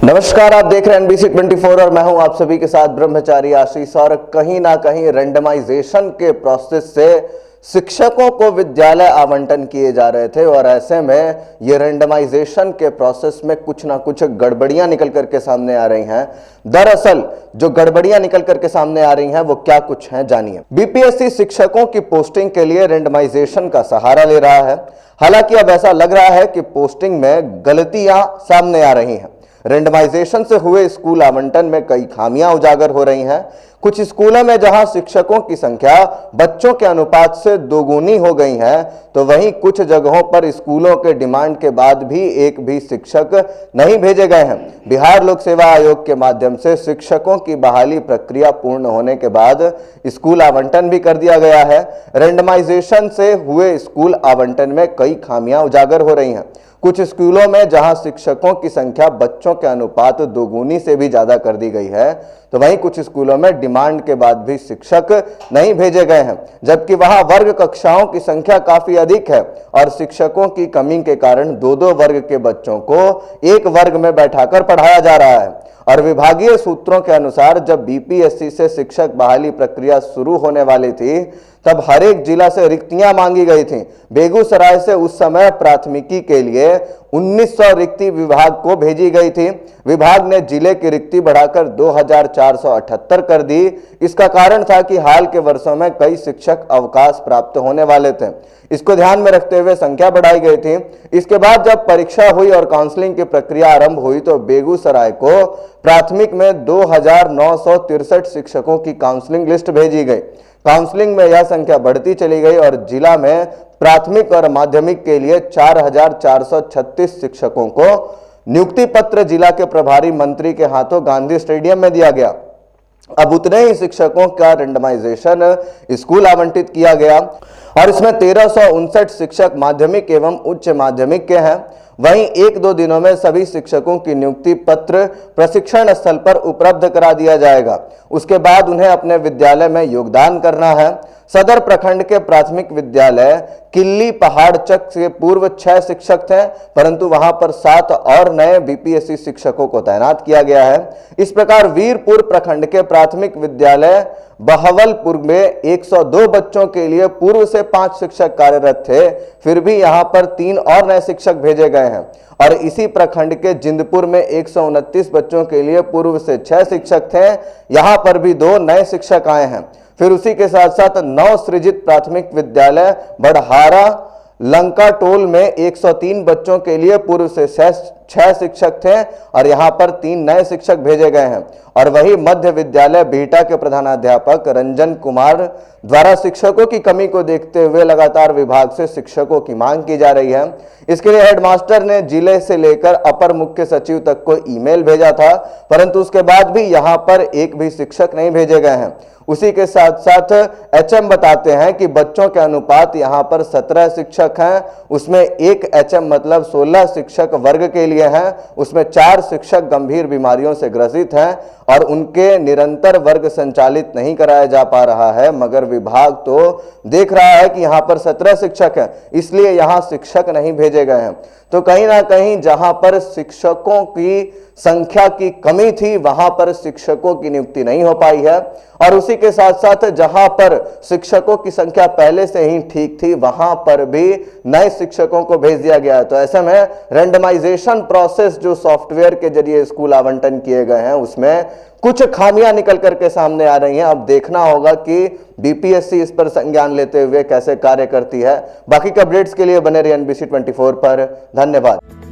नमस्कार, आप देख रहे हैं NBC 24 और मैं हूं आप सभी के साथ ब्रह्मचारी आशीष। और कहीं ना कहीं रेंडमाइजेशन के प्रोसेस से शिक्षकों को विद्यालय आवंटन किए जा रहे थे और ऐसे में ये रेंडमाइजेशन के प्रोसेस में कुछ ना कुछ गड़बड़ियां निकल करके सामने आ रही हैं। दरअसल जो गड़बड़ियां निकल करके सामने आ रही हैं वो क्या कुछ हैं, जानिए। बीपीएससी शिक्षकों की पोस्टिंग के लिए रेंडमाइजेशन का सहारा ले रहा है। हालांकि अब ऐसा लग रहा है कि पोस्टिंग में गलतियां सामने आ रही हैं। रेंडमाइजेशन से हुए स्कूल आवंटन में कई खामियां उजागर हो रही हैं। कुछ स्कूलों में जहां शिक्षकों की संख्या बच्चों के अनुपात से दोगुनी हो गई है, तो वहीं कुछ जगहों पर स्कूलों के डिमांड के बाद भी एक भी शिक्षक नहीं भेजे गए हैं। बिहार लोक सेवा आयोग के माध्यम से शिक्षकों की बहाली प्रक्रिया पूर्ण होने के बाद स्कूल आवंटन भी कर दिया गया है। रेंडमाइजेशन से हुए स्कूल आवंटन में कई खामियां उजागर हो रही हैं। कुछ स्कूलों में जहां शिक्षकों की संख्या बच्चों के अनुपात दोगुनी से भी ज्यादा कर दी गई है, तो वहीं कुछ स्कूलों में डिमांड के बाद भी शिक्षक नहीं भेजे गए हैं, जबकि वहां वर्ग कक्षाओं की संख्या काफी अधिक है और शिक्षकों की कमी के कारण दो वर्ग के बच्चों को एक वर्ग में बैठाकर पढ़ाया जा रहा है। और विभागीय सूत्रों के अनुसार जब बीपीएससी से शिक्षक बहाली प्रक्रिया शुरू होने वाली थी, तब हर एक जिला से रिक्तियां मांगी गई थी। बेगूसराय से उस समय प्राथमिकी के लिए 1900 रिक्ति विभाग को भेजी गई थी। विभाग ने जिले की रिक्ति बढ़ाकर 2478 कर दी। इसका कारण था कि हाल के वर्षों में कई शिक्षक अवकाश प्राप्त होने वाले थे। इसको ध्यान में रखते हुए संख्या बढ़ाई गई थी। इसके बाद जब परीक्षा हुई और काउंसलिंग की प्रक्रिया आरंभ हुई, तो बेगूसराय को प्राथमिक में 2963 शिक्षकों की काउंसलिंग लिस्ट भेजी गई। काउंसलिंग में यह संख्या बढ़ती चली गई और जिला में प्राथमिक और माध्यमिक के लिए 4436 शिक्षकों को नियुक्ति पत्र जिला के प्रभारी मंत्री के हाथों गांधी स्टेडियम में दिया गया। अब उतने ही शिक्षकों का रेंडमाइजेशन स्कूल आवंटित किया गया और इसमें 1359 शिक्षक माध्यमिक एवं उच्च माध्यमिक के हैं। वहीं एक दो दिनों में सभी शिक्षकों की नियुक्ति पत्र प्रशिक्षण स्थल पर उपलब्ध करा दिया जाएगा। उसके बाद उन्हें अपने विद्यालय में योगदान करना है। सदर प्रखंड के प्राथमिक विद्यालय किल्ली पहाड़चक से पूर्व 6 शिक्षक थे, परंतु वहां पर 7 और नए बीपीएससी शिक्षकों को तैनात किया गया है। इस प्रकार वीरपुर प्रखंड के प्राथमिक विद्यालय बहवलपुर में 102 बच्चों के लिए पूर्व से 5 शिक्षक कार्यरत थे, फिर भी यहां पर 3 और नए शिक्षक भेजे गए हैं। और इसी प्रखंड के जिंदपुर में 129 बच्चों के लिए पूर्व से 6 शिक्षक थे, यहां पर भी 2 नए शिक्षक आए हैं। फिर उसी के साथ साथ नव सृजित प्राथमिक विद्यालय बढ़हारा लंका टोल में 103 बच्चों के लिए पूर्व से 6 शिक्षक थे और यहां पर 3 नए शिक्षक भेजे गए हैं। और वही मध्य विद्यालय बिहटा के प्रधानाध्यापक रंजन कुमार द्वारा शिक्षकों की कमी को देखते हुए लगातार विभाग से शिक्षकों की मांग की जा रही है। इसके लिए हेडमास्टर ने जिले से लेकर अपर मुख्य सचिव तक को ईमेल भेजा था, परंतु उसके बाद भी यहां पर एक भी शिक्षक नहीं भेजे गए हैं। उसी के साथ साथ एचएम बताते हैं कि बच्चों के अनुपात यहां पर 17 शिक्षक हैं, उसमें एक एचएम मतलब 16 शिक्षक वर्ग के लिए हैं, उसमें 4 शिक्षक गंभीर बीमारियों से ग्रसित हैं और उनके निरंतर वर्ग संचालित नहीं कराया जा पा रहा है। मगर विभाग तो देख रहा है कि यहां पर 17 शिक्षक हैं, इसलिए यहां शिक्षक नहीं भेजे गए हैं। तो कहीं ना कहीं जहां पर शिक्षकों की संख्या की कमी थी, वहां पर शिक्षकों की नियुक्ति नहीं हो पाई है। और उसी के साथ साथ जहां पर शिक्षकों की संख्या पहले से ही ठीक थी, वहां पर भी नए शिक्षकों को भेज दिया गया है। तो ऐसे में रेंडमाइजेशन प्रोसेस जो सॉफ्टवेयर के जरिए स्कूल आवंटन किए गए हैं, उसमें कुछ खामियां निकल करके सामने आ रही हैं। अब देखना होगा कि बीपीएससी इस पर संज्ञान लेते हुए कैसे कार्य करती है। बाकी के अपडेट्स के लिए बने रहिए NBC 24 पर। धन्यवाद।